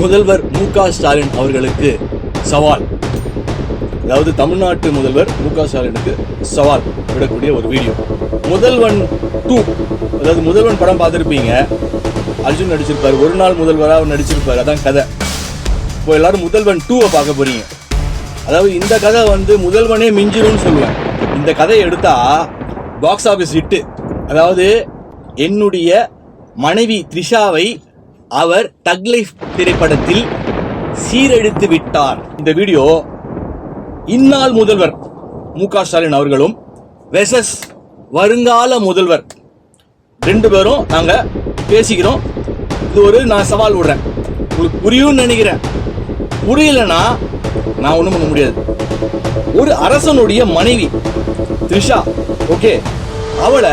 முதல்வர் மு.க.ஸ்டாலின் அவர்களுக்கு சவால். அதாவது தமிழ்நாட்டு முதல்வர் மு.க.ஸ்டாலினுக்கு சவால் விடக்கூடிய ஒரு வீடியோ. முதல்வன் 2, அதாவது முதல்வன் படம் பார்த்துருப்பீங்க. அர்ஜுன் நடிச்சிருப்பார், ஒரு நாள் முதல்வராக அவர் நடிச்சிருப்பார், அதான் கதை. இப்போ எல்லாரும் முதல்வன் 2 பார்க்க போறீங்க. அதாவது இந்த கதை முதல்வனே மிஞ்சிரும்னு சொல்லுவேன். இந்த கதையை எடுத்தா பாக்ஸ் ஆஃபீஸ் ஹிட்டு. அதாவது என்னுடைய மனைவி த்ரிஷாவை அவர் தக் லைஃப் திரைப்படத்தில் சீரழித்து விட்டார். இந்த வீடியோ இந்நாள் முதல்வர் மு.க.ஸ்டாலின் அவர்களும் வெசஸ் வருங்கால முதல்வர் 2 பேரும் நாங்க பேசிக்கிறோம். இது நான் சவால் விடுறேன். உங்களுக்கு புரியும்னு நினைக்கிறேன். புரியலன்னா நான் ஒண்ணும் பண்ண முடியாது. ஒரு அரசனுடைய மனைவி த்ரிஷா, ஓகே, அவளை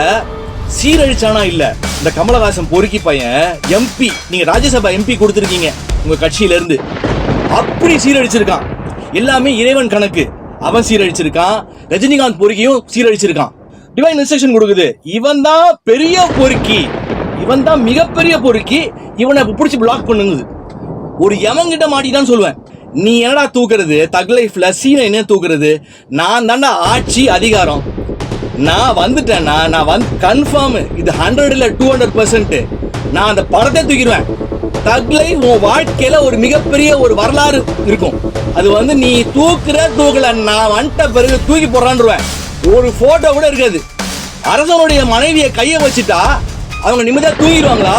சீரழிச்சானா இல்ல இந்த கமலஹாசன் பொறுக்கி பையன் எம்பி, நீங்க ராஜ்யசபா எம்பி கொடுத்திருக்கீங்க உங்க கட்சியில இருந்து, அப்படி சீரழிச்சிருக்கான். எல்லாமே இறைவன் கணக்கு. அவன் சீரழிச்சிருக்கான், ரஜினிகாந்த் பொறுக்கியும் சீரழிச்சிருக்கான். டிவைன் இன்ஸ்ட்ரக்ஷன் கொடுக்குது. இவன் தான் பெரிய பொறுக்கி, இவன் தான் மிகப்பெரிய பொறுக்கி, இவனை பிடிச்சி பிளாக் பண்ணுங்குது. ஒரு எவங்கிட்ட மாட்டிதான் சொல்லுவேன். நீ என்னடா தூக்குறது தக் லைஃப்ல சீனை என்ன தூக்குறது? நான் தாண்டா ஆட்சி அதிகாரம். நான் வந்துட்டேன்னா நான் கன்ஃபார்ம் இது 100 இல்ல 200%. நான் அந்த படத்தை தூக்கிடுவேன். தக் லைஃப் உன் வாழ்க்கையில ஒரு மிகப்பெரிய ஒரு வரலாறு இருக்கும். அது நீ தூக்கல, நான் வந்துட்ட பிறகு தூக்கி போடுறான்ருவேன். ஒரு போட்டோ கூட இருக்காது. அரசனுடைய மனைவியை கையை வச்சுட்டா அவங்க நிம்மதியா தூங்கிடுவாங்களா?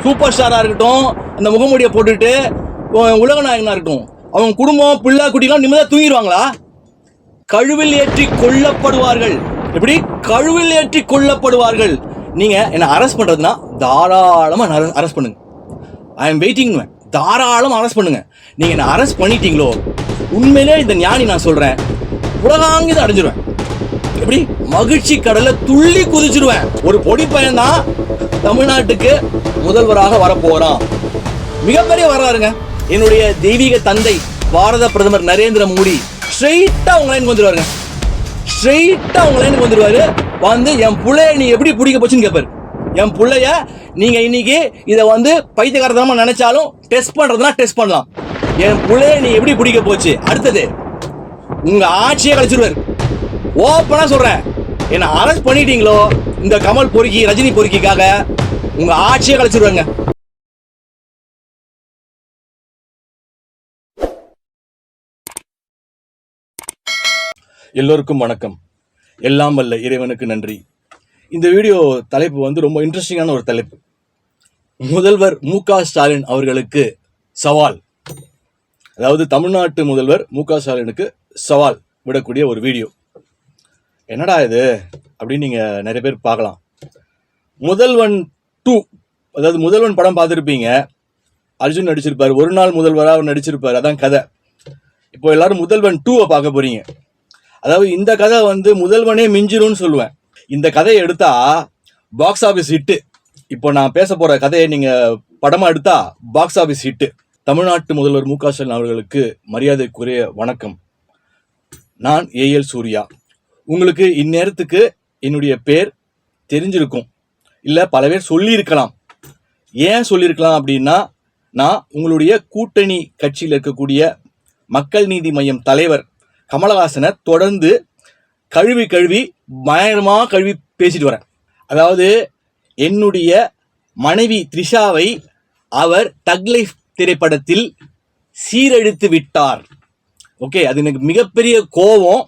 சூப்பர் ஸ்டாரா இருக்கட்டும், அந்த முகமூடியை போட்டுட்டு உலக நாயகனா இருக்கட்டும், அவங்க குடும்பம் பிள்ளை குட்டிலாம் நிம்மதியா தூங்கிடுவாங்களா? கழுவில் ஏற்றி கொல்லப்படுவார்கள். எப்படி கழுவில் ஏற்றி கொல்லப்படுவார்கள்? நீங்க என்ன அரெஸ்ட் பண்றதுன்னா தாராளமா அரெஸ்ட் பண்ணுங்க. I am waiting. தாராளமா அரெஸ்ட் பண்ணுங்க. நீங்க என்ன அரெஸ்ட் பண்ணிட்டீங்களோ உண்மையிலே இந்த ஞானி நான் சொல்றேன், உலகாங்கித அடைஞ்சிருவேன். எப்படி மகிழ்ச்சி கடல்ல துள்ளி குதிச்சிருவேன். ஒரு பொடி பையன் தான் தமிழ்நாட்டுக்கு முதல்வராக வரப்போறான். மிகப்பெரிய வரலாறுங்க. என்னுடைய தெய்வீக தந்தை பாரத பிரதமர் நரேந்திர மோடி ஸ்ட்ரெயிட்டா உங்க லைனுக்கு வந்துருவாருங்க. ஸ்ட்ரெயிட்டா உங்க லைனுக்கு வந்துருவாரு. என் புள்ளைய நீ எப்படி பிடிக்க போச்சுன்னு கேட்பாரு. என் புள்ளைய நீங்க இன்னைக்கு இதை பைத்தியக்காரத்தனமா நினைச்சாலும் டெஸ்ட் பண்றதுனா டெஸ்ட் பண்ணலாம். என் புள்ளைய நீ எப்படி பிடிக்க போச்சு, அடுத்தது உங்க ஆட்சியை கழிச்சிருவாரு. ஓப்பனா சொல்றேன், என்ன அரெஸ்ட் பண்ணிட்டீங்களோ இந்த கமல் பொறுக்கி ரஜினி பொறுக்கிக்காக உங்க ஆட்சியை கழிச்சிருவாங்க. எல்லோருக்கும் வணக்கம். எல்லாம் வல்ல இறைவனுக்கு நன்றி. இந்த வீடியோ தலைப்பு ரொம்ப இன்ட்ரெஸ்டிங்கான ஒரு தலைப்பு. முதல்வர் மு.க.ஸ்டாலின் அவர்களுக்கு சவால். அதாவது தமிழ்நாட்டு முதல்வர் மு.க.ஸ்டாலினுக்கு சவால் விடக்கூடிய ஒரு வீடியோ. என்னடா இது அப்படின்னு நீங்க நிறைய பேர் பார்க்கலாம். முதல்வன் 2, அதாவது முதல்வன் படம் பார்த்துருப்பீங்க. அர்ஜுன் நடிச்சிருப்பார், ஒரு நாள் முதல்வராக அவர் நடிச்சிருப்பார், அதான் கதை. இப்போ எல்லாரும் முதல்வன் 2 பார்க்க போறீங்க. அதாவது இந்த கதை முதல்வனே மிஞ்சிரும்னு சொல்லுவேன். இந்த கதையை எடுத்தா பாக்ஸ் ஆஃபீஸ் ஹிட்டு. இப்போ நான் பேச போற கதையை நீங்க படமா எடுத்தா பாக்ஸ் ஆஃபீஸ் ஹிட்டு. தமிழ்நாட்டு முதல்வர் மு.க.ஸ்டாலின் அவர்களுக்கு மரியாதைக்குரிய வணக்கம். நான் ஏஎல் சூர்யா. உங்களுக்கு இந்நேரத்துக்கு என்னுடைய பேர் தெரிஞ்சிருக்கும், இல்ல பல பேர் சொல்லியிருக்கலாம். ஏன் சொல்லியிருக்கலாம் அப்படின்னா, நான் உங்களுடைய கூட்டணி கட்சியில் இருக்கக்கூடிய மக்கள் நீதி மய்யம் தலைவர் கமலஹாசனை தொடர்ந்து கழுவி பயங்கரமா கழுவி பேசிட்டு வரேன். அதாவது என்னுடைய மனைவி த்ரிஷாவை அவர் தக் லைஃப் திரைப்படத்தில் சீரழித்து விட்டார். ஓகே, அது எனக்கு மிகப்பெரிய கோபம்.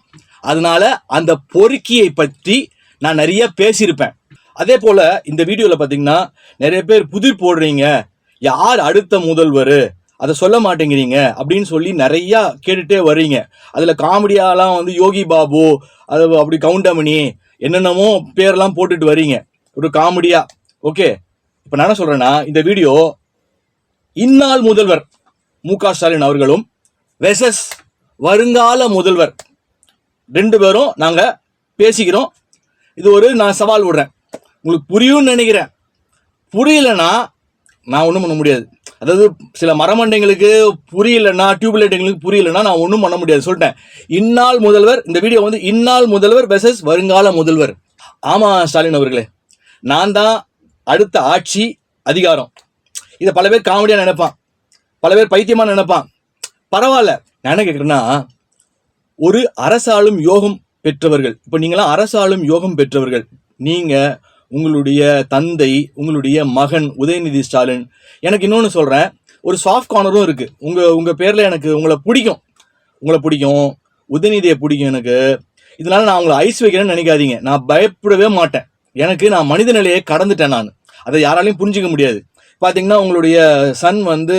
அதனால அந்த பொறுக்கியை பற்றி நான் நிறைய பேசியிருப்பேன். அதே போல இந்த வீடியோல பாத்தீங்கன்னா நிறைய பேர் புதிர் போடுறீங்க, யார் அடுத்த முதல்வர் அதை சொல்ல மாட்டேங்கிறீங்க அப்படின்னு சொல்லி நிறைய கேட்டுட்டே வர்றீங்க. அதுல காமெடியாலாம் யோகி பாபு, அது அப்படி கவுண்டமணி என்னென்னமோ பேரெல்லாம் போட்டுட்டு வர்றீங்க ஒரு காமெடியா. ஓகே, இப்ப நான் என்ன சொல்றேன்னா, இந்த வீடியோ இந்நாள் முதல்வர் மு.க.ஸ்டாலின் அவர்களும் வெசஸ் வருங்கால முதல்வர் 2 பேரும் நாங்க பேசிக்கிறோம். இது நான் சவால் விடுறேன். உங்களுக்கு புரியும்னு நினைக்கிறேன். புரியலன்னா நான் ஒன்றும் பண்ண முடியாது. அதாவது சில மரமண்டைங்களுக்கு புரியலன்னா, டியூப்லைட்டுங்களுக்கு புரியலன்னா நான் ஒன்றும் பண்ண முடியாது சொல்லிட்டேன். இந்நாள் முதல்வர், இந்த வீடியோ இந்நாள் முதல்வர் வெர்சஸ் வருங்கால முதல்வர். ஆமா ஸ்டாலின் அவர்களே, நான் தான் அடுத்த ஆட்சி அதிகாரம். இதை பல பேர் காமெடியா நினைப்பான். பல பேர் பைத்தியமா நினைப்பான். பரவாயில்ல, நான் என்ன கேட்குறேன்னா, ஒரு அரசாளும் யோகம் பெற்றவர்கள், இப்போ நீங்களாம் அரசாளும் யோகம் பெற்றவர்கள், நீங்க உங்களுடைய தந்தை, உங்களுடைய மகன் உதயநிதி ஸ்டாலின். எனக்கு இன்னொன்று சொல்றேன், ஒரு சாஃப்ட் கார்னரும் இருக்கு. உங்க பேர்ல எனக்கு உங்களை பிடிக்கும், உதயநிதியை பிடிக்கும் எனக்கு. இதனால நான் உங்களை ஐஸ் வைக்கிறேன்னு நினைக்காதீங்க. நான் பயப்படவே மாட்டேன். நான் மனித நிலையை கடந்துட்டேன். நான் அதை யாராலையும் புரிஞ்சிக்க முடியாது. பார்த்தீங்கன்னா உங்களுடைய சன் வந்து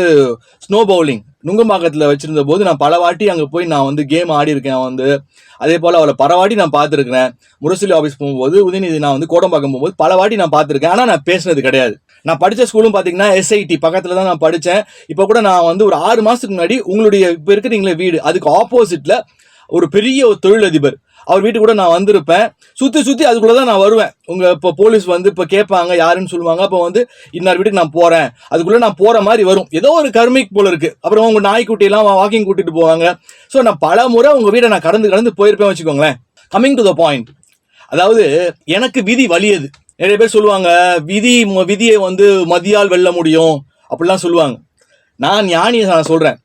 ஸ்னோ பவுலிங் நுங்கம்பாக்கத்தில் வச்சிருந்த போது நான் பல வாட்டி அங்கே போய் நான் வந்து கேம் ஆடி இருக்கேன். அதே போல் அவளை பல வாட்டி நான் பார்த்துருக்கிறேன். முரசொலி ஆஃபீஸ் போகும்போது உதயநிதி நான் வந்து கோடம்பாக்கம் போகும்போது பல வாட்டி நான் பார்த்துருக்கேன். ஆனால் நான் பேசினது கிடையாது. நான் படித்த ஸ்கூலும் பார்த்தீங்கன்னா SIT பக்கத்தில் தான் நான் படித்தேன். இப்போ கூட நான் வந்து ஒரு 6 மாதத்துக்கு முன்னாடி உங்களுடைய இப்போ இருக்கிறீங்களே வீடு, அதுக்கு ஆப்போசிட்டில் ஒரு பெரிய ஒரு தொழிலதிபர் அவர் வீட்டு கூட நான் வந்திருப்பேன். சுற்றி அதுக்குள்ளே தான் நான் வருவேன். இப்போ போலீஸ் வந்து இப்போ கேட்பாங்க யாருன்னு சொல்லுவாங்க. அப்போ வந்து இன்னார் வீட்டுக்கு நான் போகிறேன், அதுக்குள்ளே நான் போகிற மாதிரி வரும். ஏதோ ஒரு கர்மிக் போல இருக்குது. அப்புறம் உங்கள் நாய்க்குட்டியெல்லாம் வாக்கிங் கூட்டிகிட்டு போவாங்க. ஸோ நான் பல முறை உங்கள் வீட்டை நான் கடந்து போயிருப்பேன் வச்சுக்கோங்களேன். கம்மிங் டு த பாயிண்ட், அதாவது எனக்கு விதி வலியது. நிறைய பேர் சொல்லுவாங்க விதியை வந்து மதியால் வெல்ல முடியும் அப்படிலாம் சொல்லுவாங்க. நான் ஞானியை நான் சொல்கிறேன்,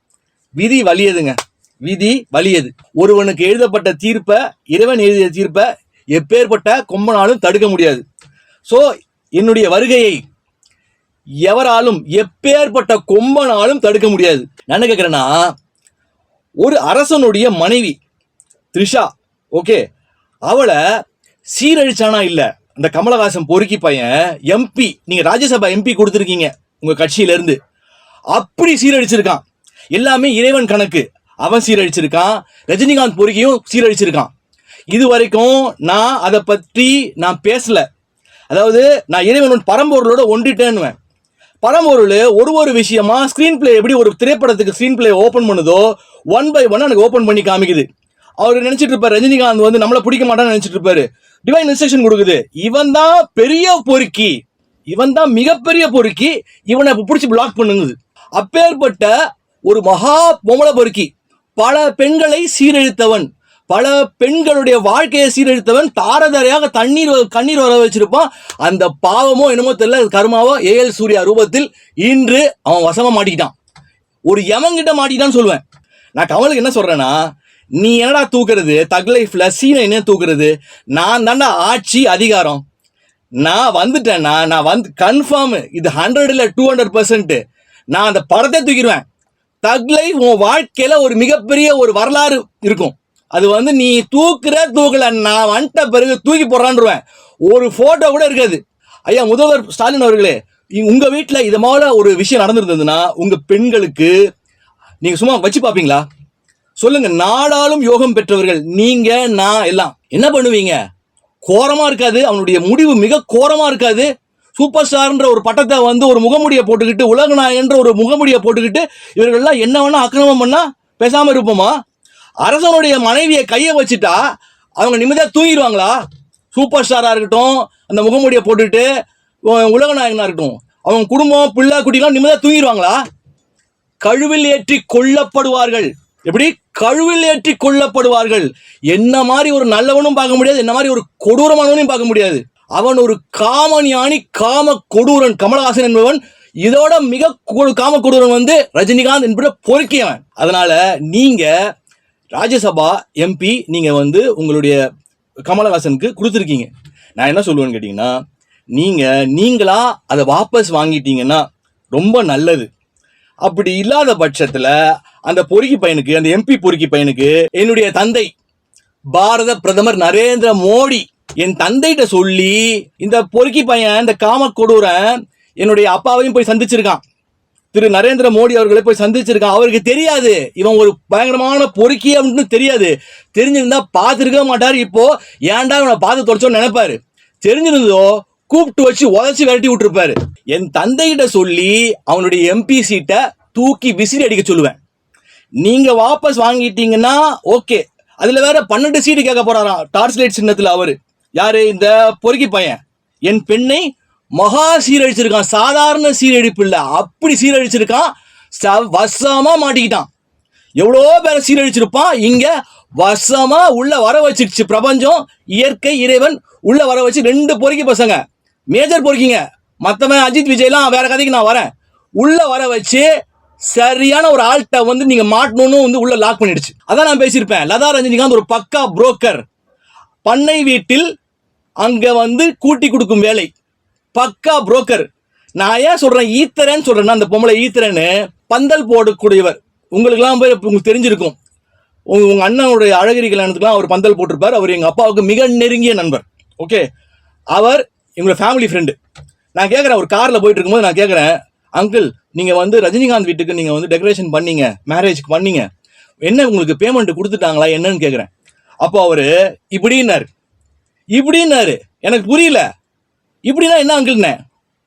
விதி வலியதுங்க, விதி வலியது. ஒருவனுக்கு எழுதப்பட்ட தீர்ப்பை, இறைவன் எழுதிய தீர்ப்பை எப்பேற்பட்ட கொம்பனாலும் தடுக்க முடியாது. ஸோ என்னுடைய வருகையை எவராலும் எப்பேற்பட்ட கொம்பனாலும் தடுக்க முடியாது. நான் என்ன கேட்குறேன்னா, ஒரு அரசனுடைய மனைவி த்ரிஷா, ஓகே, அவளை சீரழிச்சானா இல்லை அந்த கமலஹாசன் பொறுக்கி பையன் MP, நீங்கள் ராஜ்யசபா MP கொடுத்துருக்கீங்க உங்கள் கட்சியிலேருந்து, அப்படி சீரழிச்சிருக்கான். எல்லாமே இறைவன் கணக்கு. அவன் சீரழிச்சிருக்கான், ரஜினிகாந்த் பொறுக்கியும் சீரழிச்சிருக்கான். இது வரைக்கும் நான் அதை பற்றி நான் பேசல. அதாவது நான் இறைவன் பரம்பொருளோட ஒன்றிட்டேன்னுவேன். பரம்பொருள் ஒரு விஷயமா ஸ்க்ரீன் பிளே எப்படி ஒரு திரைப்படத்துக்கு ஸ்க்ரீன் பிளே ஓப்பன் பண்ணுதோ 1 by 1 எனக்கு ஓப்பன் பண்ணி காமிக்குது. அவர் நினைச்சிட்டு இருப்பாரு ரஜினிகாந்த் வந்து நம்மளை பிடிக்க மாட்டான்னு நினைச்சிட்டு இருப்பாரு. டிவைன் இன்ஸ்ட்ரக்ஷன் கொடுக்குது. இவன் தான் பெரிய பொறுக்கி, இவன் தான் மிகப்பெரிய பொறுக்கி, இவனை பிடிச்சி பிளாக் பண்ணுங்குது. அப்பேற்பட்ட ஒரு மகா பொம்பளை பொறுக்கி, பல பெண்களை சீரழித்தவன், பல பெண்களுடைய வாழ்க்கையை சீரழித்தவன், தாரதாரையாக கண்ணீர் வர வச்சிருப்பான். அந்த பாவமோ என்னமோ தெரியல, கர்மாவோ AL சூர்யா ரூபத்தில் இன்று அவன் வசமா மாட்டிக்கிட்டான். ஒரு யமங்கிட்ட மாட்டிக்கிட்டான்னு சொல்லுவேன். நான் கமலுக்கு என்ன சொல்றேன்னா, நீ என்னடா தூக்குறது தக் லைஃப்ல சீனை என்ன தூக்குறது? நான் தாண்டா ஆட்சி அதிகாரம், நான் வந்துட்டேன்னா நான் வந்து கன்ஃபார்ம் இது 100 இல்ல 200%. நான் அந்த படத்தை தூக்கிடுவேன். தக் லைஃப் உன் வாழ்க்கையில ஒரு மிகப்பெரிய ஒரு வரலாறு இருக்கும். அது வந்து நீ தூக்கல, நான் வந்துட்ட பிறகு தூக்கி போடுறான்ருவேன். ஒரு போட்டோ கூட இருக்காது. ஐயா முதல்வர் ஸ்டாலின் அவர்களே, உங்க வீட்டில் இது மாதிரி ஒரு விஷயம் நடந்திருந்ததுன்னா உங்க பெண்களுக்கு நீங்க சும்மா வச்சு பார்ப்பீங்களா? சொல்லுங்க. நாடாளும் யோகம் பெற்றவர்கள் நீங்க, நான் எல்லாம் என்ன பண்ணுவீங்க? கோரமா இருக்காது? அவனுடைய முடிவு மிக கோரமா இருக்காது? சூப்பர் ஸ்டார்ன்ற ஒரு பட்டத்தை வந்து ஒரு முகமுடியை போட்டுக்கிட்டு, உலகநாயகன்ற ஒரு முகமுடியை போட்டுக்கிட்டு இவர்கள்லாம் என்ன வேணா அக்கிரமம் பண்ணா பேசாம இருப்போமா? அரசனுடைய மனைவியை கையை வச்சுட்டா அவங்க நிம்மதியா தூங்கிடுவாங்களா? சூப்பர் ஸ்டாரா இருக்கட்டும், அந்த முகமுடியை போட்டுட்டு உலகநாயகனா இருக்கட்டும், அவங்க குடும்பம் பிள்ளை குட்டிலாம் நிம்மதியா தூங்கிடுவாங்களா? கழுவில் ஏற்றி கொல்லப்படுவார்கள். எப்படி? கழுவில் ஏற்றி கொல்லப்படுவார்கள். என்ன மாதிரி ஒரு நல்லவனும் பார்க்க முடியாது, என்ன மாதிரி ஒரு கொடூரமானவனையும் பார்க்க முடியாது. அவன் ஒரு காமஞானி, காம கொடூரன். கமலஹாசன் என்பவன் இதோட மிக காம கொடூரன் வந்து ரஜினிகாந்த் என்பதை பொறுக்கியவன். அதனால நீங்க ராஜ்யசபா MP நீங்க வந்து உங்களுடைய கமலஹாசனுக்கு கொடுத்துருக்கீங்க. நான் என்ன சொல்லுவேன்னு கேட்டீங்கன்னா, நீங்களா அதை வாபஸ் வாங்கிட்டீங்கன்னா ரொம்ப நல்லது. அப்படி இல்லாத பட்சத்துல அந்த பொறுக்கி பையனுக்கு, அந்த MP பொறுக்கி பையனுக்கு என்னுடைய தந்தை பாரத பிரதமர் நரேந்திர மோடி என் தந்தைகிட்ட சொல்லி, இந்த பொறுக்கி பையன், இந்த காம கொடூரன் என்னுடைய அப்பாவையும் போய் சந்திச்சிருக்கான், திரு நரேந்திர மோடி அவர்களை போய் சந்திச்சிருக்கான். அவருக்கு தெரியாது இவன் ஒரு பயங்கரமான பொறுக்கி அப்படின்னு தெரியாது. தெரிஞ்சிருந்தா பார்த்துருக்க மாட்டாரு. இப்போ ஏன்டா இவனை பார்த்து தொலைச்சோன்னு நினைப்பாரு. தெரிஞ்சிருந்தோ கூப்பிட்டு வச்சு உதச்சி விரட்டி விட்டுருப்பாரு. என் தந்தைகிட்ட சொல்லி அவனுடைய MP சீட்டை தூக்கி விசிறி அடிக்க சொல்லுவேன். நீங்க வாபஸ் வாங்கிட்டீங்கன்னா ஓகே. அதுல வேற 12 சீட்டு கேட்க போறாராம் டார்ச் லைட் சின்னத்துல. அவரு யாரு? இந்த பொறுக்கி பையன் என் பெண்ணை மகா சீரழிச்சிருக்கான். சாதாரண சீரழிப்பு இல்ல, அப்படி சீரழிச்சிருக்கான். வசமா மாட்டிக்கிட்டான். எவ்வளோ பேரை சீரழிச்சிருப்பான். இங்க வசமா உள்ள வர வச்சிருச்சு பிரபஞ்சம், இயற்கை, இறைவன் உள்ள வர வச்சு 2 பொறுக்கி பசங்க, மேஜர் பொறுக்கிங்க. மற்றவன் அஜித் விஜய்லாம் வேற கதைக்கு நான் வரேன். உள்ள வர வச்சு சரியான ஒரு ஆள்கிட்ட வந்து நீங்க மாட்டணும்னு வந்து உள்ள லாக் பண்ணிடுச்சு. அதான் நான் பேசியிருப்பேன். லதா ரஜினிகாந்த் ஒரு பக்கா புரோக்கர். பண்ணை வீட்டில் அங்க வந்து கூட்டி கொடுக்கும் வேலை, பக்கா புரோக்கர். நான் ஏன் சொல்றேன் ஈத்தரன்னு சொல்றேன்னா, அந்த பொம்பளை ஈத்தரன்னு பந்தல் போடக்கூடியவர். உங்களுக்குலாம் போய் உங்களுக்கு தெரிஞ்சிருக்கும். உங்க அண்ணனுடைய அழகிரி கல்யாணத்துக்குலாம் அவர் பந்தல் போட்டிருப்பார். அவர் எங்க அப்பாவுக்கு மிக நெருங்கிய நண்பர். ஓகே, அவர் எங்களோட ஃபேமிலி ஃப்ரெண்டு. நான் கேட்குறேன், ஒரு காரில் போயிட்டு இருக்கும்போது நான் கேட்குறேன், அங்கிள் நீங்கள் வந்து ரஜினிகாந்த் வீட்டுக்கு நீங்கள் வந்து டெக்கரேஷன் பண்ணீங்க, மேரேஜ்க்கு பண்ணீங்க, என்ன உங்களுக்கு பேமெண்ட் கொடுத்துட்டாங்களா என்னன்னு கேட்குறேன். அப்போ அவர் இப்படின்னாரு. எனக்கு புரியல. இப்படின்னா என்ன அங்கிள்னே?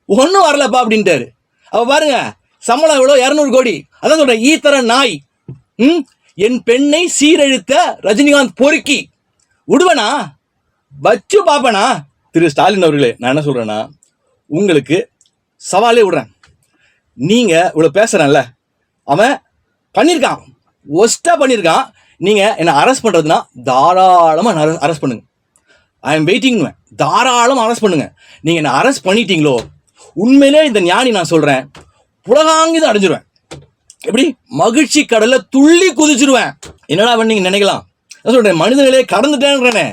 ஒன்றும் வரலப்பா அப்படின்ட்டாரு. அப்போ பாருங்க, சம்பளம் எவ்வளோ? 200 கோடி. அதான் சொல்கிறேன், ஈத்தர நாய். என் பெண்ணை சீரழித்த ரஜினிகாந்த் பொறுக்கி விடுவேனா? வச்சு பார்ப்பேனா? திரு ஸ்டாலின் அவர்களே, நான் என்ன சொல்றேன்னா, உங்களுக்கு சவாலே விடுறேன். நீங்க இவ்வளவு பேசுறேன்ல, அவன் பண்ணியிருக்கான், ஒஸ்டா பண்ணியிருக்கான். நீங்க என்ன அரெஸ்ட் பண்றதுன்னா தாராளமா அரெஸ்ட் பண்ணுங்க. I am waiting. தாராளமா அரெஸ்ட் பண்ணுங்க. நீங்க என்ன அரெஸ்ட் பண்ணிட்டீங்களோ, உண்மையிலே இந்த ஞானி நான் சொல்றேன், புலகாங்கிதான் அடைஞ்சிருவேன். எப்படி மகிழ்ச்சி கடல்ல துள்ளி குதிச்சிருவேன். என்னடா நீங்க நினைக்கலாம், சொல்றேன் மனிதர்களே கடந்துட்டேன்றேனே.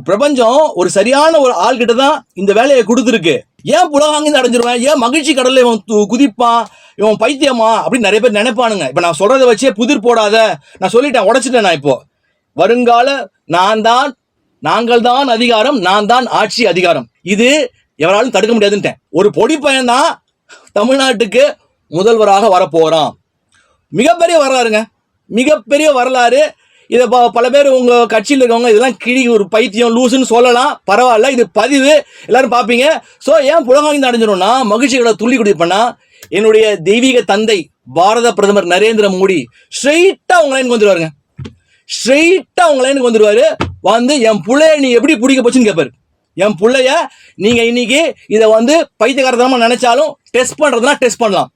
பிரபஞ்சம் ஒரு சரியான ஒரு ஆள் கிட்ட தான் இந்த வேலையை கொடுத்துருக்கு. ஏன் புலகாங்கி அடைஞ்சிருவேன்? ஏன் மகிழ்ச்சி கடல்ல இவன் குதிப்பான், இவன் பைத்தியமா அப்படின்னு நிறைய பேர் நினைப்பானுங்க. இப்ப நான் சொல்றதை வச்சே புதிர் போடாத, நான் சொல்லிட்டேன், உடைச்சிட்டேன். நான் இப்போ வருங்கால நாங்கள் தான் அதிகாரம், நான் தான் ஆட்சி அதிகாரம், இது எவராலும் தடுக்க முடியாதுன்ட்டேன். ஒரு பொடி பையன் தான் தமிழ்நாட்டுக்கு முதல்வராக வரப்போறான். மிகப்பெரிய வரலாறுங்க, மிகப்பெரிய வரலாறு. இதை பல பேர் உங்க கட்சியில் இருக்கவங்க இதெல்லாம் கிழி ஒரு பைத்தியம் லூசுன்னு சொல்லலாம், பரவாயில்ல, இது பதிவு எல்லாரும் பார்ப்பீங்க. ஸோ ஏன் புலகாங்கி அடைஞ்சிடும்னா, மகிழ்ச்சிகளை துள்ளி குடிப்பேன்னா, என்னுடைய தெய்வீக தந்தை பாரத பிரதமர் நரேந்திர மோடி ஸ்ட்ரெயிட்டா உங்க லைனுக்கு வந்துருவாருங்க. ஸ்ட்ரெயிட்டா உங்க லைனுக்கு வந்துருவாரு. வந்து என் பிள்ளைய நீ எப்படி பிடிக்க போச்சுன்னு கேட்பாரு. என் பிள்ளைய நீங்க இன்னைக்கு இதை வந்து பைத்தியகாரத்தனமா நினைச்சாலும் டெஸ்ட் பண்றதுனா டெஸ்ட் பண்ணலாம்.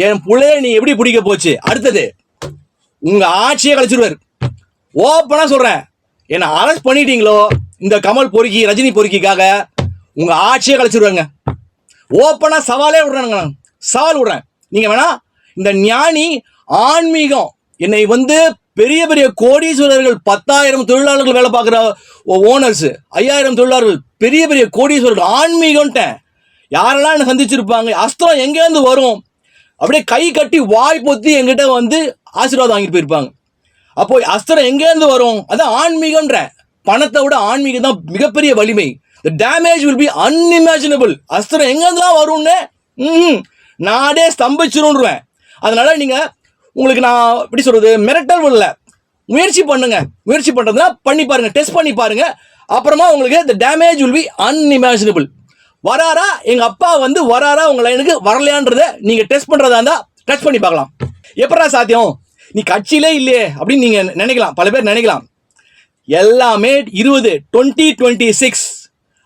என் பிள்ளைய நீ எப்படி பிடிக்க போச்சு, அடுத்தது உங்க ஆட்சியை கழிச்சிருவாரு. ஓப்பனா சொல்றேன், என்ன அரெஸ்ட் பண்ணிட்டீங்களோ, இந்த கமல் பொறுக்கி ரஜினி பொறுக்கிக்காக உங்க ஆட்சியை கழிச்சிருவாங்க. ஓப்பனா சவாலே விடுறானுங்க, சவால் விடுறேன். நீங்க வேணா இந்த ஞானி ஆன்மீகம், என்னை வந்து பெரிய பெரிய கோடீஸ்வரர்கள், 10,000 தொழிலாளர்கள் வேலை பார்க்குற ஓனர்ஸ், 5,000 தொழிலாளர்கள், பெரிய பெரிய கோடீஸ்வரர்கள், ஆன்மீகம்ட்டேன். யாரெல்லாம் என்ன சந்திச்சிருப்பாங்க, அஸ்திரம் எங்கேருந்து வரும், அப்படியே கை கட்டி வாய் பொத்தி எங்கிட்ட வந்து ஆசீர்வாதம் வாங்கிட்டு போயிருப்பாங்க. அப்போ அஸ்திரம் எங்கேருந்து வரும்? அதான் ஆன்மீகம்ன்ற. பணத்தை விட ஆன்மீகம் தான் மிகப்பெரிய வலிமை. The damage will be unimaginable. அஸ்திரம் எங்கேருந்துலாம் வரும்னு நாடே ஸ்தம்பிச்சிருவேன். அதனால நீங்க உங்களுக்கு நான் எப்படி சொல்றது, மிரட்டல் இல்லை, முயற்சி பண்ணுங்க. முயற்சி பண்றதுனா பண்ணி பாருங்க, டெஸ்ட் பண்ணி பாருங்க. அப்புறமா உங்களுக்கு the damage will be unimaginable. வராரா எங்க அப்பா வந்து வராரா உங்க லைனுக்கு, வரலையான்றத நீங்க டெஸ்ட் பண்றதா இருந்தா டச் பண்ணி பார்க்கலாம். எப்படா சாத்தியம், நீ கட்சியிலே இல்லையே அப்படின்னு நீங்க நினைக்கலாம், பல பேர் நினைக்கலாம். எல்லாமே 2026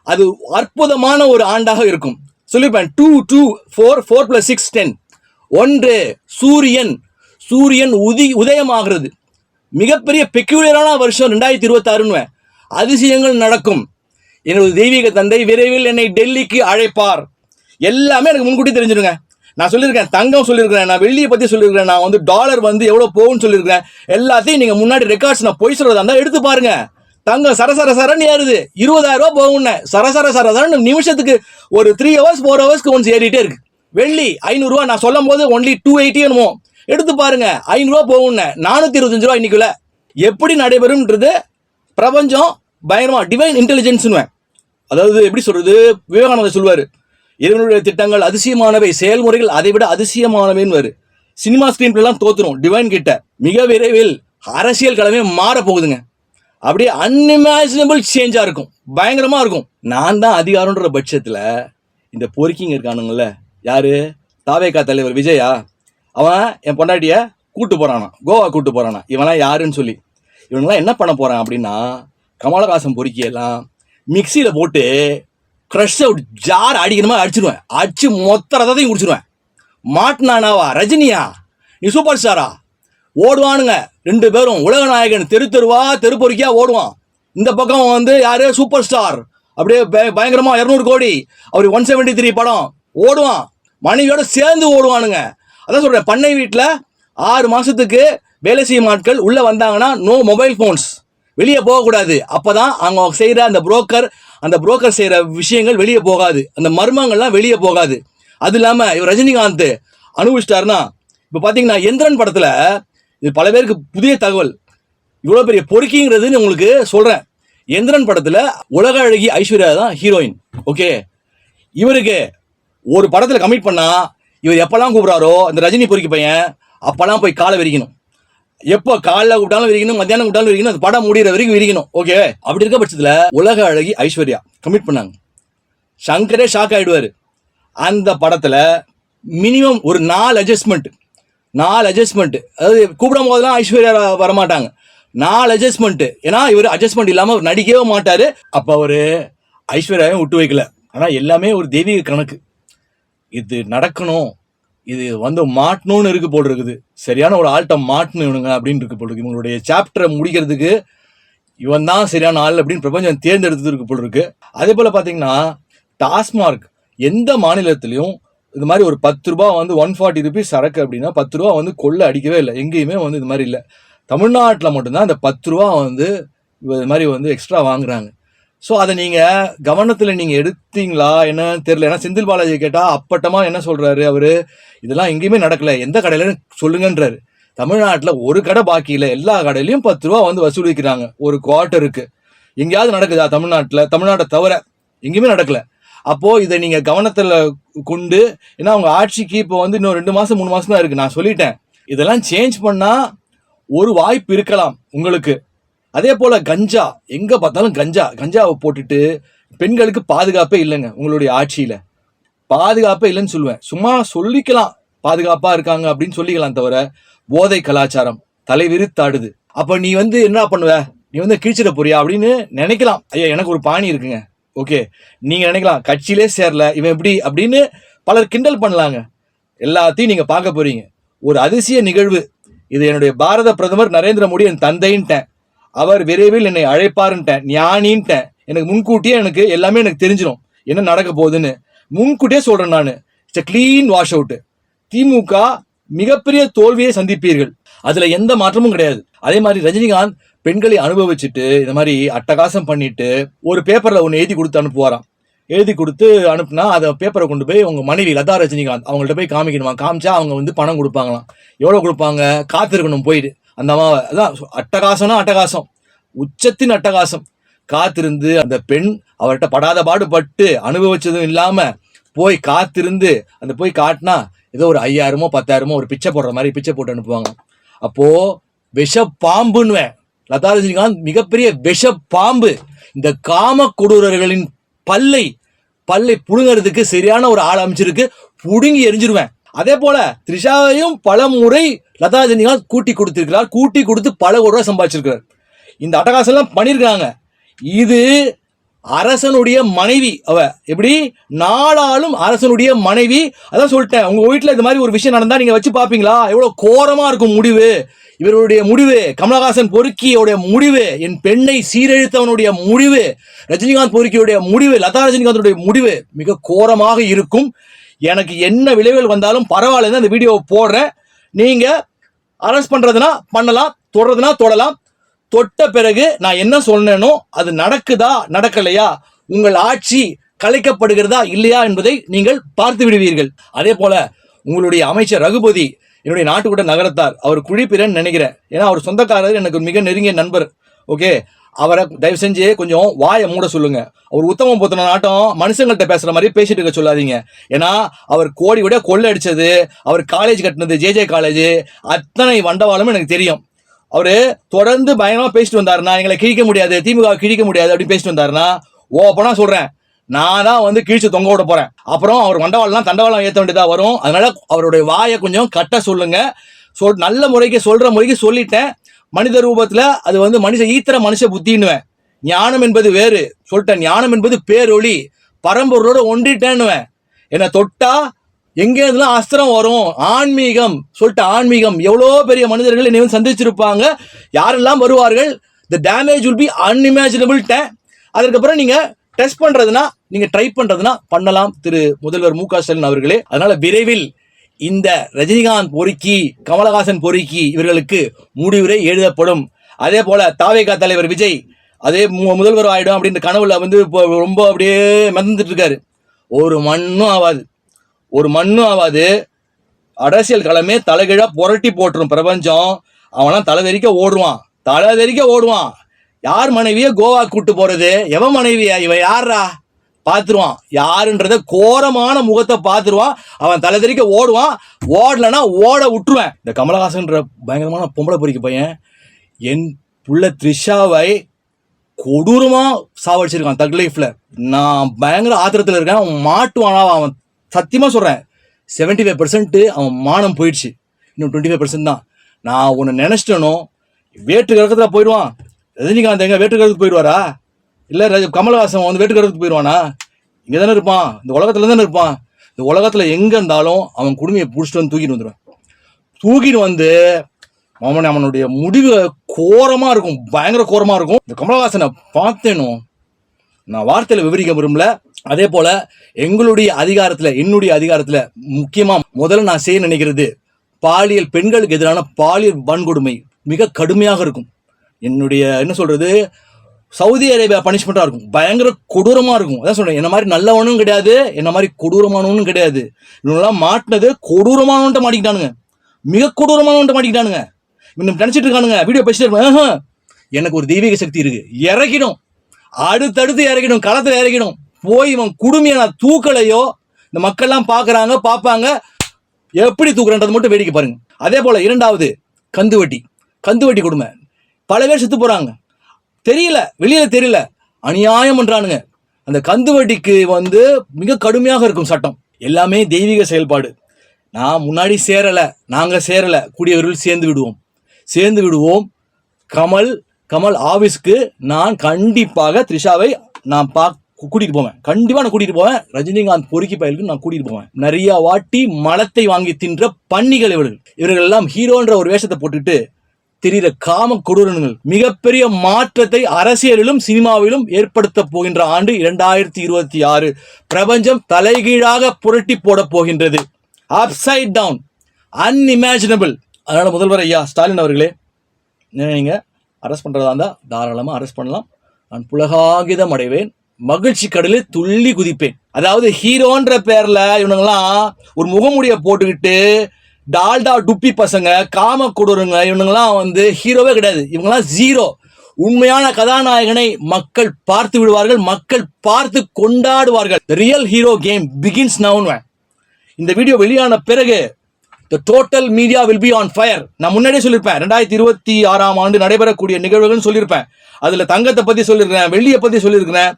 அது அற்புதமான ஒரு ஆண்டாக இருக்கும். சொல்லிருப்பேன் 2 2 4 4 + 6 10. ஒன்று சூரியன் உதயமாகிறது. மிகப்பெரிய பெக்யூலியரான வருஷம் 2026. அதிசயங்கள் நடக்கும். என்னோட தெய்வீக தந்தை விரைவில் என்னை டெல்லிக்கு அழைப்பார். எல்லாமே எனக்கு முன்கூட்டி தெரிஞ்சிருங்க. நான் சொல்லியிருக்கேன், தங்கம் சொல்லியிருக்கிறேன், நான் வெள்ளியை பற்றி சொல்லியிருக்கிறேன், நான் வந்து டாலர் வந்து எவ்வளோ போகும்னு சொல்லியிருக்கிறேன். எல்லாத்தையும் நீங்கள் முன்னாடி ரெக்கார்ட்ஸ் நான் பொய் சொல்கிறதா இருந்தால் எடுத்து பாருங்க. தங்கம் சரசரன்னு ஏறுது, 20,000 ரூபா போகும்னு சரசரன்னு நிமிஷத்துக்கு ஒரு 3 hours 4 hours ஒன்ஸ் ஏறிட்டே இருக்கு. வெள்ளி 500 ரூபா, நான் சொல்லும் போது ஒன்லி 280 என்னமோ, எடுத்து பாருங்க, 500 ரூபா போகும்னு 425 ரூபா இன்னைக்குள்ள. எப்படி நடைபெறும்ன்றது பிரபஞ்சம் பயங்கரமா டிவைன் இன்டெலிஜென்ஸ்னு, அதாவது எப்படி சொல்றது, விவேகானந்தர் சொல்வாரு, இறைவனுடைய திட்டங்கள் அதிசயமானவை, செயல்முறைகள் அதை விட அதிசயமானவைன்னு. சினிமா ஸ்கிரீன் எல்லாம் தோத்துரும் டிவைன் கிட்ட. மிக விரைவில் அரசியல் களமே மாற போகுதுங்க. அப்படியே அன்இமேஜினபிள் சேஞ்சா இருக்கும், பயங்கரமா இருக்கும். நான் தான் அதிகாரம்ன்ற பட்சத்துல இந்த பொறுக்கிங்க இருக்கானுங்கல்ல, யாரு, தாவேகா தலைவர் விஜயா, அவன் என் பொண்டாட்டிய கூட்டு போறானா, கோவா கூட்டு போறானா, இவெல்லாம் யாருன்னு சொல்லி. இவங்கெல்லாம் என்ன பண்ண போறான் அப்படின்னா, கமலஹாசன் பொறுக்கியெல்லாம் மிக்சியில போட்டு க்ரஷ் அவுட் ஜார் அடிக்கணுமா அடிச்சிருவேன், அடிச்சு மொத்த ரதத்தையும் குடிச்சிருவேன். மாட்டினானாவா ரஜினியா, நீ சூப்பர் ஸ்டாரா, ஓடுவானுங்க 2 பேரும், உலக நாயகன் தெரு பொறுக்கியா ஓடுவான். இந்த பக்கம் வந்து யாரு, சூப்பர் ஸ்டார், அப்படியே பயங்கரமா 200 கோடி, அவர் 173 படம் ஓடுவான், மனைவியோட சேர்ந்து ஓடுவானுங்க. அதான் சொல்றேன், பண்ணை வீட்டில் 6 மாசத்துக்கு வேலை செய்யும் ஆட்கள் உள்ள வந்தாங்கன்னா நோ மொபைல் போன்ஸ், வெளியே போகக்கூடாது. அப்பதான் அவங்க செய்யற அந்த புரோக்கர் செய்யற விஷயங்கள் வெளியே போகாது, அந்த மர்மங்கள்லாம் வெளியே போகாது. அது இல்லாம இவர் ரஜினிகாந்த் அனுபவிச்சிட்டாருன்னா, இப்ப பாத்தீங்கன்னா எந்திரன் படத்துல, இது பல பேருக்கு புதிய தகவல், இவ்வளவு பெரிய பொறுக்கிங்கிறது உங்களுக்கு சொல்றேன். எந்திரன் படத்துல உலக அழகி ஐஸ்வர்யா தான் ஹீரோயின். ஓகே, இவருக்கு ஒரு படத்துல கமிட் பண்ணா இவர் எப்பெல்லாம் கூப்பிடாரோ இந்த ரஜினி பொறுக்கி பையன் அப்பெல்லாம் போய் காலை விரிக்கணும். எப்போ காலைல கூப்பிட்டாலும் விரிக்கணும், மத்தியானம் கூப்பிட்டாலும் விரிக்கணும், அந்த படம் முடிகிற வரைக்கும் விரிக்கணும். ஓகே, அப்படி இருக்க பட்சத்தில் உலக அழகி ஐஸ்வர்யா கமிட் பண்ணாங்க. சங்கரே ஷாக் ஆயிடுவாரு. அந்த படத்துல மினிமம் ஒரு 4 அட்ஜஸ்ட்மெண்ட், அதாவது கூப்பிடும் போதெல்லாம் ஐஸ்வர்யா வரமாட்டாங்க, 4 அட்ஜஸ்ட்மெண்ட். ஏன்னா இவர் அட்ஜஸ்ட்மெண்ட் இல்லாம நடிக்கவே மாட்டாரு. அப்ப அவரு ஐஸ்வர்யாவையும் விட்டு வைக்கல. ஆனா எல்லாமே ஒரு தெய்வீக கணக்கு, இது நடக்கணும், இது மாட்டணும்னு இருக்கு போல் இருக்குது, சரியான ஒரு ஆள்கிட்ட மாட்டணுங்க அப்படின்னு இருக்கு போல் இருக்கு. இவங்களுடைய சாப்டரை முடிக்கிறதுக்கு இவன் தான் சரியான ஆள் அப்படின்னு பிரபஞ்சம் தேர்ந்தெடுத்தது இருக்கு போல் இருக்கு. அதே போல பாத்தீங்கன்னா டாஸ்மார்க் எந்த மாநிலத்திலையும் இது மாதிரி ஒரு 10 ரூபாய் 140 ருபீஸ் சரக்கு அப்படின்னா 10 ரூபா கொள்ள அடிக்கவே இல்லை, எங்கேயுமே இது மாதிரி இல்லை. தமிழ்நாட்டில் மட்டும்தான் அந்த 10 ரூபா இது மாதிரி எக்ஸ்ட்ரா வாங்குறாங்க. ஸோ அதை நீங்கள் கவனத்தில் நீங்கள் எடுத்தீங்களா என்னன்னு தெரியல. ஏன்னா செந்தில் பாலாஜி கேட்டால் அப்பட்டமா என்ன சொல்கிறாரு அவரு, இதெல்லாம் எங்கேயுமே நடக்கலை, எந்த கடையில சொல்லுங்கன்றாரு. தமிழ்நாட்டில் ஒரு கடை பாக்கி இல்லை, எல்லா கடையிலையும் 10 ரூபா வசூலிக்கிறாங்க ஒரு குவார்ட்டருக்கு. எங்கேயாவது நடக்குதா தமிழ்நாட்டை தவிர எங்கேயுமே நடக்கல. அப்போ இதை நீங்க கவனத்தில் கொண்டு, ஏன்னா அவங்க ஆட்சிக்கு இப்போ இன்னும் 2 மாசம் 3 மாசம் தான் இருக்கு. நான் சொல்லிட்டேன், இதெல்லாம் சேஞ்ச் பண்ணா ஒரு வாய்ப்பு இருக்கலாம் உங்களுக்கு. அதே போல கஞ்சா, எங்க பார்த்தாலும் கஞ்சாவை போட்டுட்டு பெண்களுக்கு பாதுகாப்பே இல்லைங்க. உங்களுடைய ஆட்சியில பாதுகாப்பே இல்லைன்னு சொல்லுவேன். சும்மா சொல்லிக்கலாம் பாதுகாப்பா இருக்காங்க அப்படின்னு சொல்லிக்கலாம், தவிர போதை கலாச்சாரம் தலைவிரித்தாடுது. அப்ப நீ என்ன பண்ணுவ, நீ கீழ்ச்சிட போறியா அப்படின்னு நினைக்கலாம். ஐயா எனக்கு ஒரு பாணி இருக்குங்க. ஓகே, நீங்க நினைக்கலாம் கட்சியிலே சேரல இவன் எப்படி அப்படின்னு பலர் கிண்டல் பண்ணலாங்க. எல்லாத்தையும் நீங்க பார்க்க போறீங்க. ஒரு அதிசய நிகழ்வு இது. என்னுடைய பாரத பிரதமர் நரேந்திர மோடி என் தந்தைன்ட்டேன், அவர் விரைவில் என்னை அழைப்பாருன்ட்டேன், ஞானின்ட்டேன். எனக்கு முன்கூட்டியே எல்லாமே எனக்கு தெரிஞ்சிடும் என்ன நடக்க போகுதுன்னு முன்கூட்டியே சொல்றேன் நான். It's clean wash out. திமுக மிகப்பெரிய தோல்வியை சந்திப்பீர்கள், அதுல எந்த மாற்றமும் கிடையாது. அதே மாதிரி ரஜினிகாந்த் பெண்களை அனுபவிச்சுட்டு இந்த மாதிரி அட்டகாசம் பண்ணிட்டு ஒரு பேப்பர்ல ஒன்று எழுதி கொடுத்து அனுப்புவாராம். எழுதி கொடுத்து அனுப்புனா அதை பேப்பரை கொண்டு போய் உங்க மனைவி லதா ரஜினிகாந்த் அவங்கள்ட்ட போய் காமிக்கணுமா. காமிச்சா அவங்க பணம் கொடுப்பாங்களாம். எவ்வளவு கொடுப்பாங்க, காத்திருக்கணும் போயிட்டு. அந்த அம்மாவை அதான் அட்டகாசம்னா அட்டகாசம், உச்சத்தின் அட்டகாசம். காத்திருந்து அந்த பெண் அவர்கிட்ட படாத பாடுபட்டு அனுபவிச்சதும் இல்லாம போய் காத்திருந்து அந்த போய் காட்டினா ஏதோ ஒரு 5000மோ 10,000மோ ஒரு பிச்சை போடுற மாதிரி பிச்சை போட்டு அனுப்புவாங்க. அப்போ விஷ பாம்புன்னுவேன். லதா ரஜினிகாந்த் மிகப்பெரிய விஷ பாம்பு. இந்த காம கொடூரர்களின் பல்லை புடுங்கிறதுக்கு சரியான ஒரு ஆள் அமைச்சிருக்கு, புடுங்கி எரிஞ்சிருவேன். அதே போல த்ரிஷாவையும் பல முறை லதா ரஜினிகாந்த் கூட்டி கொடுத்து பல கோடி ரூபாய் சம்பாதிச்சிருக்கிறார். இந்த அட்டகாசம் எல்லாம் பண்ணிருக்காங்க. இது அரசனுடைய மனைவி. அவ எப்படி நாளாலும் அரசனுடைய மனைவி. அதான் சொல்லிட்டேன், உங்க வீட்டுல இந்த மாதிரி ஒரு விஷயம் நடந்தா நீங்க வச்சு பாப்பீங்களா? எவ்வளவு கோரமா இருக்கும் முடிவு. இவருடைய முடிவு, கமலஹாசன் பொறுக்கியோடைய முடிவு, என் பெண்ணை சீரழித்தவனுடைய முடிவு, ரஜினிகாந்த் பொறுக்கியோடைய முடிவு, லதா ரஜினிகாந்தோடைய முடிவு மிக கோரமாக இருக்கும். எனக்கு என்ன விளைவுகள் வந்தாலும் பரவாயில்ல, இந்த வீடியோவை போடுறேன். நீங்க அரெஸ்ட் பண்றதுனா பண்ணலாம், தொடறதுனா தொடலாம். தொட்ட பிறகு நான் என்ன சொன்னேனோ அது நடக்குதா நடக்கலையா, உங்கள் ஆட்சி கலைக்கப்படுகிறதா இல்லையா என்பதை நீங்கள் பார்த்து விடுவீர்கள். அதே போல உங்களுடைய அமைச்சர் ரகுபதி, என்னுடைய நாட்டுக்கூட நகரத்தார், அவர் குழிப்பிறன்னு நினைக்கிறேன். ஏன்னா அவர் சொந்தக்காரர், எனக்கு மிக நெருங்கிய நண்பர். ஓகே, அவரை தயவு செஞ்சு கொஞ்சம் வாயை மூட சொல்லுங்க. அவர் உத்தம புத்தன நாட்டம் மனுஷங்கள்ட்ட பேசுற மாதிரி பேசிட்டு இருக்க சொல்லாதீங்க. ஏன்னா அவர் கோடி விட கொள்ளை அடிச்சது, அவர் காலேஜ் கட்டினது ஜே காலேஜ், அத்தனை வண்டவாளமும் எனக்கு தெரியும். அவரு தொடர்ந்து பயங்கரமா பேசிட்டு வந்தாருன்னா, எங்களை கிழிக்க முடியாது, திமுக கிழிக்க முடியாது அப்படின்னு பேசிட்டு வந்தாருன்னா, ஓப்பனா சொல்றேன், நான் தான் கிழிச்சு தொங்க விட போறேன். அப்புறம் அவர் வண்டவாளம்லாம் தண்டவாளம் ஏற்ற வேண்டியதா வரும். அதனால அவருடைய வாயை கொஞ்சம் கட்ட சொல்லுங்க. நல்ல முறைக்கு சொல்ற முறைக்கு சொல்லிட்டேன். மனித ரூபத்துல அது மனுஷ புத்தின்னுவேன். ஞானம் என்பது வேறு சொல்லிட்டேன். ஞானம் என்பது பேரொளி, பரம்பொருளோட ஒன்றிட்டேன்னுவேன். என்ன தொட்டா எங்கே இதெல்லாம் அஸ்திரம் வரும். ஆன்மீகம் சொல்லிட்டு, ஆன்மீகம் எவ்வளோ பெரிய மனிதர்கள் என்னை சந்திச்சிருப்பாங்க. யாரெல்லாம் வருவார்கள், the damage will be unimaginable. அதுக்கப்புறம் நீங்க டெஸ்ட் பண்றதுனா, நீங்க ட்ரை பண்றதுனா பண்ணலாம் திரு முதல்வர் மு க ஸ்டாலின் அவர்களே. அதனால விரைவில் இந்த ரஜினிகாந்த் பொறுக்கி, கமலஹாசன் பொறுக்கி இவர்களுக்கு முடிவுரை எழுதப்படும். அதே போல தாவேகா தலைவர் விஜய் அதே முதல்வர் ஆயிடும் அப்படின்ற கனவுல வந்து இப்போ ரொம்ப அப்படியே மிதந்துட்டு இருக்காரு. ஒரு மண்ணும் ஆகாது. அரசியல் களமே தலைகீழா புரட்டி போட்டுரும் பிரபஞ்சம். அவனா தலைதெறிக்க ஓடுவான். யார் மனைவிய கோவா கூட்டு போறது, எவன் மனைவியா, இவன் யாரா பாத்துருவான். யாருன்றத கோரமான முகத்தை பாத்துருவான். அவன் தலைதெறிக்க ஓடலன்னா ஓட விட்டுருவேன். இந்த கமலஹாசன்ற பயங்கரமான பொம்பளை பொறிக்க பையன் என் புள்ள த்ரிஷாவை கொடூரமா சாவடிச்சிருக்கான் தக் லைஃப்ல. நான் பயங்கர ஆத்திரத்தில் இருக்கேன். அவன் மாட்டுவானா? அவன் சத்தியமா சொல்றேன், 75% அவன் மானம் போயிடுச்சு. இன்னும் 25% தான். நான் உன்னை நினைச்சிட்டனோ வேற்று கிரகத்துல போயிடுவான். ரஜினிகாந்த் எங்க வேற்று கிரகத்துக்கு போயிடுவாரா? இல்ல கமலஹாசன் வந்து வேற்று கிரகத்துக்கு போயிடுவானா? இங்க தானே இருப்பான், இந்த உலகத்துல தானே இருப்பான். இந்த உலகத்துல எங்க இருந்தாலும் அவன் குடுமையை பிடிச்சிட்டு வந்து தூக்கிட்டு வந்து அவனுடைய முடிவு கோரமா இருக்கும், பயங்கர கோரமா இருக்கும். இந்த கமலஹாசனை பார்த்தேனோ நான் வார்த்தையில விவரிக்க விரும்பல. அதே போல என்னுடைய அதிகாரத்துல முக்கியமா முதல்ல நான் செய்ய நினைக்கிறது பெண்களுக்கு எதிரான பாலியல் வன்கொடுமை மிக கடுமையாக இருக்கும். என்னுடைய என்ன சொல்றது, சவுதி அரேபியா பனிஷ்மெண்டா இருக்கும், பயங்கர கொடூரமா இருக்கும். அதான் சொல்றேன், என்ன மாதிரி நல்லவனும் கிடையாது, என்ன மாதிரி கொடூரமானவனும் கிடையாது. இவங்கெல்லாம் மாட்டினது கொடூரமானவன்ட்ட மாட்டிக்கிட்டானுங்க, மிக கொடூரமானவன்ட்ட மாட்டிக்கிட்டானுங்க. நினைச்சிட்டு இருக்கானுங்க வீடியோ பேசிட்டு இருப்பேன், எனக்கு ஒரு தெய்வீக சக்தி இருக்கு, இறக்கிடும், அடுத்தடுத்து இறக்கிடும், களத்துல இறக்கிடும். போய் இவன் குடுமையை நான் தூக்கலையோ இந்த மக்கள்லாம் பார்ப்பாங்க, எப்படி தூக்குறன்றது மட்டும் வேடிக்கை பாருங்க. அதே போல இரண்டாவது கந்துவட்டி கொடுமை. பல பேர் செத்து போறாங்க, வெளியில தெரியல, அநியாயம் பண்றானுங்க. அந்த கந்துவட்டிக்கு வந்து மிக கடுமையாக இருக்கும் சட்டம். எல்லாமே தெய்வீக செயல்பாடு. நான் முன்னாடி நாங்க சேரல, கூடிய விரைவில் சேர்ந்து விடுவோம். கமல் ஆபீஸ்க்கு நான் கண்டிப்பாக த்ரிஷாவை நான் கூட்டிட்டு போவேன், கண்டிப்பா நான் கூட்டிட்டு போவேன். ரஜினிகாந்த் பொறுக்கி பயலுக்கு நான் கூட்டிட்டு போவேன். நிறைய வாட்டி மலத்தை வாங்கி தின்ற பன்னிகள் இவர்கள் எல்லாம் ஹீரோன்ற ஒரு வேஷத்தை போட்டுட்டு தெரிகிற காம கொடூரங்கள் மிகப்பெரிய மாற்றத்தை அரசியலிலும் சினிமாவிலும் ஏற்படுத்த போகின்ற ஆண்டு 2026. பிரபஞ்சம் தலைகீழாக புரட்டி போட போகின்றது. Upside down, unimaginable. அதனால முதல்வர் ஐயா ஸ்டாலின் அவர்களே, நீங்க அரெஸ்ட் பண்றதா இருந்தா தாராளமா அரெஸ்ட் பண்ணலாம். நான் புலகாகிதம் அடைவேன், மகிழ்ச்சி கடலில் துள்ளி குதிப்பேன். அதாவது ஹீரோன்ற பேர்ல இவனுங்கெல்லாம் ஒரு முகமுடிய போட்டுக்கிட்டு டால்டா டுப்பி பசங்க, காம கொடூரங்க, இவனுங்கெல்லாம் வந்து ஹீரோவே கிடையாது. இவங்கெல்லாம் ஜீரோ. உண்மையான கதாநாயகனை மக்கள் பார்த்து விடுவார்கள், மக்கள் பார்த்து கொண்டாடுவார்கள். Real hero game begins now. இந்த வீடியோ வெளியான பிறகு the total media will be on fire. நான் முன்னாடியே சொல்லியிருப்பேன், 2026 ஆண்டு நடைபெறக்கூடிய நிகழ்வுகள் சொல்லியிருப்பேன். அதுல தங்கத்தை பத்தி சொல்லியிருக்கிறேன், வெள்ளியை பத்தி சொல்லியிருக்கிறேன்.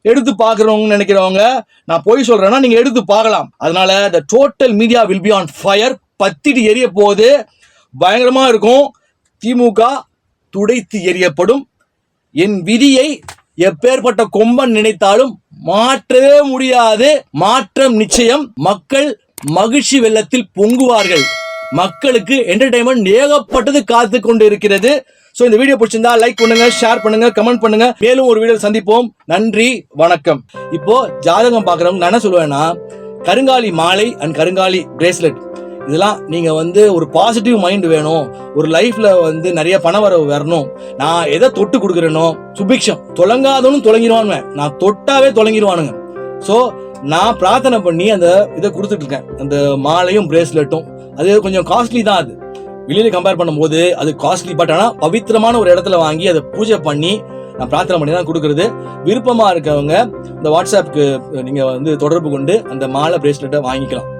எடுத்து பார்க்குறவங்க நினைக்கிறவங்க நான் போய் சொல்றேன்னா நீங்க எடுத்து பார்க்கலாம். அதனால the total media will be on fire. பத்திட்டு எரிய போது பயங்கரமா இருக்கும். திமுக துடைத்து எரியப்படும். என் விதியை எப்பேற்பட்ட கொம்பன் நினைத்தாலும் மாற்றவே முடியாது. மாற்றம் நிச்சயம். மக்கள் மகிழ்ச்சி வெள்ளத்தில் பொங்குவார்கள். மக்களுக்கு என்டர்டைன்மெண்ட் ஏகப்பட்டது காத்து கொண்டு இருக்கிறது. சோ இந்த வீடியோ பிடிச்சிருந்தா லைக் பண்ணுங்க, ஷேர் பண்ணுங்க, கமெண்ட் பண்ணுங்க. மேலும் ஒரு வீடியோ சந்திப்போம். நன்றி, வணக்கம். இப்போ ஜாதகம் பாக்குறவங்க நான் என்ன சொல்லுவேன்னா, கருங்காலி மாலை அண்ட் கருங்காலி பிரேஸ்லெட் இதெல்லாம் நீங்க வந்து ஒரு பாசிட்டிவ் மைண்ட் வேணும், ஒரு லைஃப்ல வந்து நிறைய பண வரவு வரணும். நான் எதை தொட்டு கொடுக்குறேனோ சுபிக்ஷம், தொலங்காதவனும் தொலங்கிடுவானுங்க, நான் தொட்டாவே தொலங்கிடுவானுங்க. சோ நான் பிரார்த்தனை பண்ணி அந்த இதை கொடுத்துட்டு இருக்கேன், அந்த மாலையும் பிரேஸ்லெட்டும். அது கொஞ்சம் காஸ்ட்லி தான், அது வெளியில கம்பேர் பண்ணும்போது அது காஸ்ட்லி. பட் ஆனா பவித்திரமான ஒரு இடத்துல வாங்கி அதை பூஜை பண்ணி நான் பிரார்த்தனை பண்ணி தான் கொடுக்கறது. விருப்பமா இருக்கவங்க இந்த வாட்ஸ்அப்புக்கு நீங்க வந்து தொடர்பு கொண்டு அந்த மாலை பிரேஸ்லெட்டை வாங்கிக்கலாம்.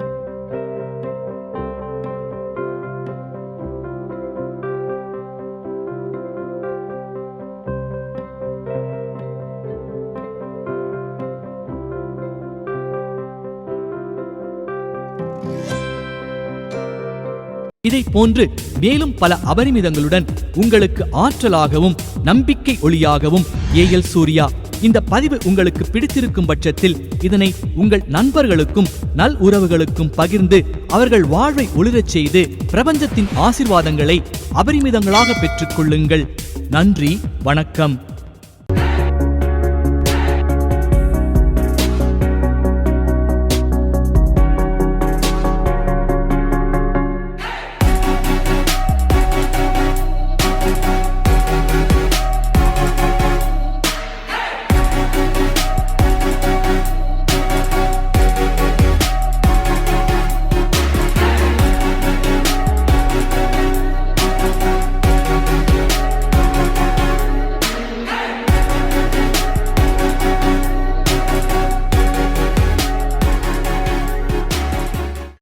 இதை போன்று மேலும் பல அபரிமிதங்களுடன் உங்களுக்கு ஆற்றலாகவும் நம்பிக்கை ஒளியாகவும் ஏஎல் சூர்யா. இந்த பதிவு உங்களுக்கு பிடித்திருக்கும் பட்சத்தில் இதனை உங்கள் நண்பர்களுக்கும் நல் உறவுகளுக்கும் பகிர்ந்து அவர்கள் வாழ்வை ஒளிரச் செய்து பிரபஞ்சத்தின் ஆசீர்வாதங்களை அபரிமிதங்களாக பெற்றுக் கொள்ளுங்கள். நன்றி, வணக்கம்.